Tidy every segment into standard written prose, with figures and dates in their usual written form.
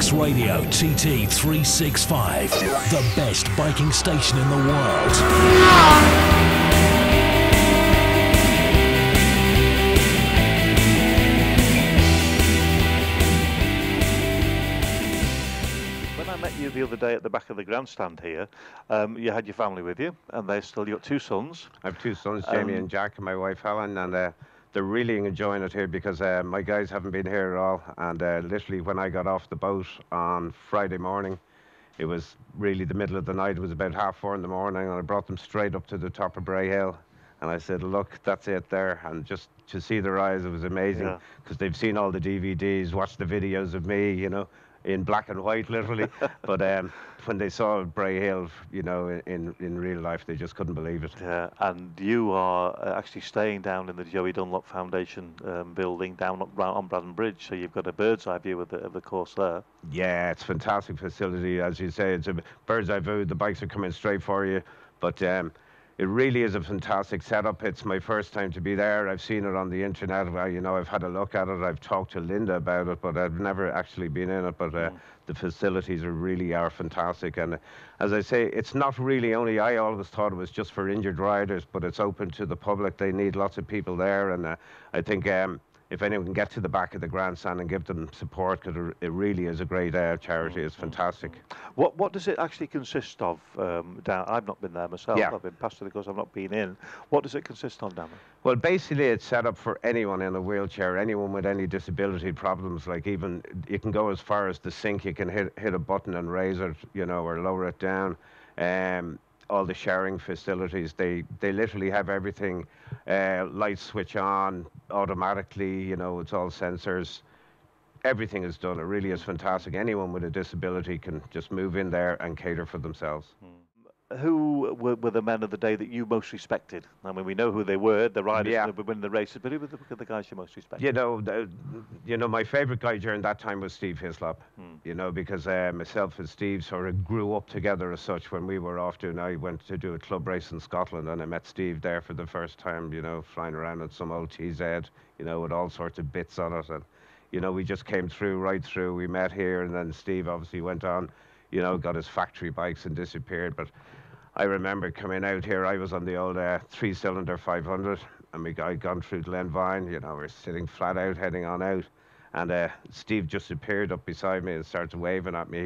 Manx Radio TT 365, the best biking station in the world. When I met you the other day at the back of the grandstand here, you had your family with you, and you got two sons. I have two sons, Jamie and Jack, and my wife Helen, and they're really enjoying it here because my guys haven't been here at all. And literally, when I got off the boat on Friday morning, it was really the middle of the night. It was about 4:30 in the morning, and I brought them straight up to the top of Bray Hill. And I said, look, that's it there. And just to see their eyes, it was amazing because they've seen all the DVDs, watched the videos of me, you know, in black and white, literally. But when they saw Bray Hill, you know, in real life, they just couldn't believe it. Yeah, and you are actually staying down in the Joey Dunlop Foundation building down on Braddon Bridge, so you've got a bird's eye view of the course there. Yeah, it's a fantastic facility. As you say, it's a bird's eye view. The bikes are coming straight for you. But it really is a fantastic setup. It's my first time to be there. I've seen it on the internet. You know, I've had a look at it. I've talked to Linda about it, but I've never actually been in it. But the facilities really are fantastic. And as I say, it's not really only, I always thought it was just for injured riders, but it's open to the public. They need lots of people there. And I think if anyone can get to the back of the grandstand and give them support, because it really is a great charity. It's fantastic. What does it actually consist of down? I've not been there myself. Yeah. I've been past it because I've not been in. What does it consist of down there? Well, basically, it's set up for anyone in a wheelchair, anyone with any disability problems. Like even you can go as far as the sink. You can hit a button and raise it, you know, or lower it down. All the sharing facilities, they literally have everything. Lights switch on automatically, you know, it's all sensors. Everything is done. It really is fantastic. Anyone with a disability can just move in there and cater for themselves. Who were the men of the day that you most respected? I mean, we know who they were, the riders who were winning the races, but who were the guys you most respected? You know, my favourite guy during that time was Steve Hislop, you know, because myself and Steve sort of grew up together as such. When we were off I went to do a club race in Scotland, and I met Steve there for the first time, you know, flying around in some old TZ, you know, with all sorts of bits on it. And, you know, we just came right through. We met here, and then Steve obviously went on, you know, got his factory bikes and disappeared. But I remember coming out here, I was on the old 3-cylinder 500, and I'd gone through Glenvine, you know, we're sitting flat out, heading on out, and Steve just appeared up beside me and started waving at me.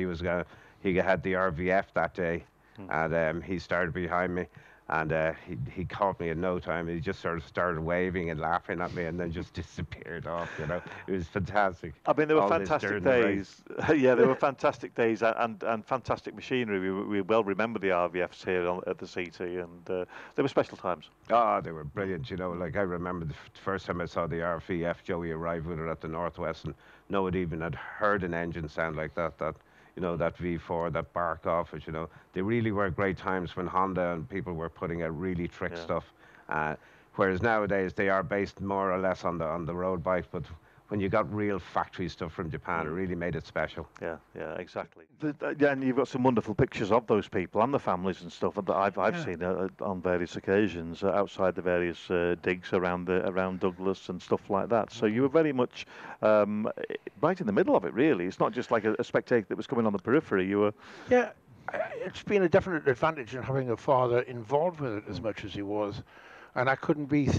He had the RVF that day, and he started behind me, and he caught me in no time. He just sort of started waving and laughing at me, and then just disappeared off, you know. It was fantastic. I mean, there were fantastic days. Yeah, there were fantastic days and fantastic machinery. We well remember the RVFs here at the CT, and they were special times. Oh, they were brilliant, you know. Like, I remember the first time I saw the RVF, Joey arrived with it at the Northwest, and no one even had heard an engine sound like that. You know, that V4, that bark off it, you know. They really were great times when Honda and people were putting out really trick stuff. Whereas nowadays they are based more or less on the road bike, but when you got real factory stuff from Japan, it really made it special. Yeah, exactly. And you've got some wonderful pictures of those people and the families and stuff that I've seen on various occasions outside the various digs around Douglas and stuff like that. So you were very much right in the middle of it, really. It's not just like a spectator that was coming on the periphery. You were. Yeah, it's been a definite advantage in having a father involved with it as much as he was, and I couldn't be.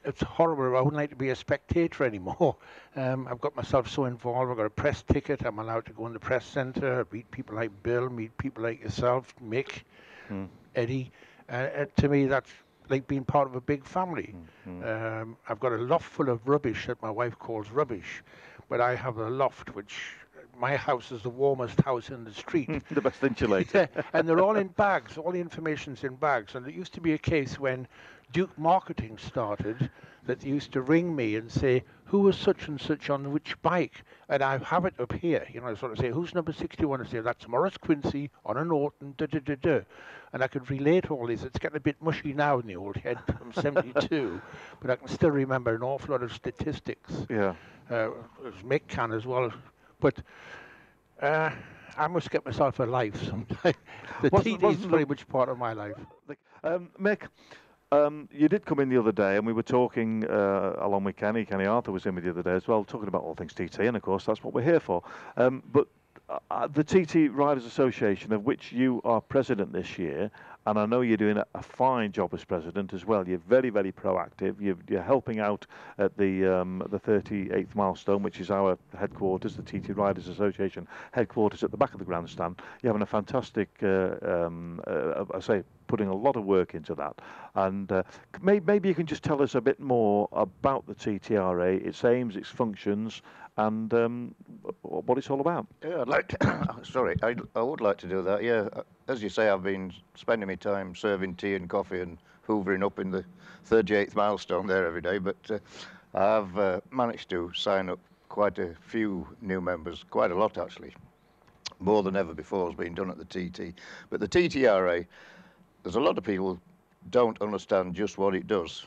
It's horrible. I wouldn't like to be a spectator anymore. I've got myself so involved. I've got a press ticket. I'm allowed to go in the press centre, meet people like Bill, meet people like yourself, Mick, Eddie. To me, that's like being part of a big family. I've got a loft full of rubbish that my wife calls rubbish, but I have a loft which... My house is the warmest house in the street. The best insulated. And they're all in bags. All the information's in bags. And it used to be a case when Duke Marketing started that they used to ring me and say, who was such and such on which bike? And I have it up here. You know, I sort of say, who's number 61? I say, that's Morris Quincy on a Norton, da-da-da-da. And I could relate all this. It's getting a bit mushy now in the old head from 72. But I can still remember an awful lot of statistics. Yeah. Mick can as well. But I must get myself a life sometime. The TT is very much part of my life. Mick, you did come in the other day, and we were talking along with Kenny. Kenny Arthur was in with you the other day as well, talking about all things TT, and of course that's what we're here for. But The TT Riders Association, of which you are president this year, and I know you're doing a fine job as president as well. You're very, very proactive. You're helping out at the 38th milestone, which is our headquarters, the TT Riders Association headquarters at the back of the grandstand. You're having a fantastic, I say, putting a lot of work into that. And maybe you can just tell us a bit more about the TTRA, its aims, its functions, and what it's all about. Yeah, I'd like to, sorry, I would like to do that, yeah. As you say, I've been spending my time serving tea and coffee and hoovering up in the 38th milestone there every day, but I've managed to sign up quite a few new members, quite a lot actually. More than ever before has been done at the TT. But the TTRA, there's a lot of people don't understand just what it does,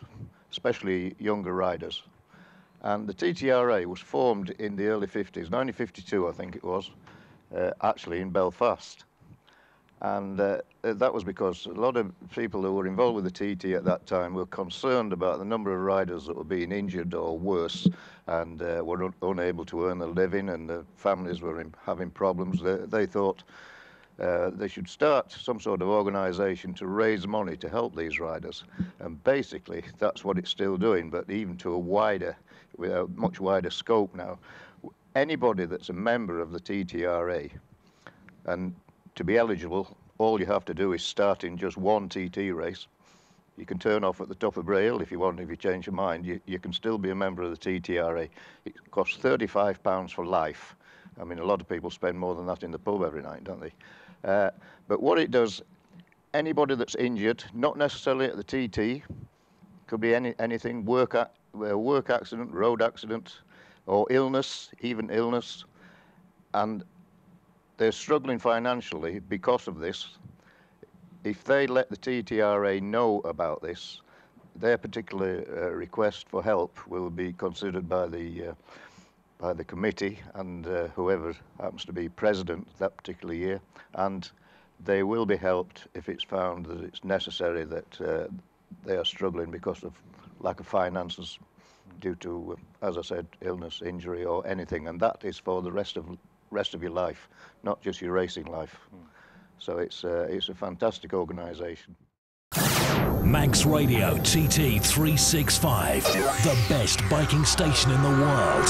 especially younger riders. And the TTRA was formed in the early 50s, 1952 I think it was, actually in Belfast. And that was because a lot of people who were involved with the TT at that time were concerned about the number of riders that were being injured or worse and were unable to earn a living, and the families were having problems. They thought they should start some sort of organisation to raise money to help these riders. And basically that's what it's still doing, but even to a wider, with a much wider scope now. Anybody that's a member of the TTRA, and to be eligible, all you have to do is start in just one TT race. You can turn off at the top of Braille if you want, if you change your mind. You can still be a member of the TTRA. It costs £35 for life. I mean, a lot of people spend more than that in the pub every night, don't they? But what it does, anybody that's injured, not necessarily at the TT, could be anything, work accident, road accident, or illness, even illness, and they're struggling financially because of this. If they let the TTRA know about this, their particular request for help will be considered by the committee and whoever happens to be president that particular year, and they will be helped if it's found that it's necessary, that they are struggling because of lack of finances due to, as I said, illness, injury, or anything, and that is for the rest of your life, not just your racing life. So it's a fantastic organisation. Manx Radio TT 365, the best biking station in the world.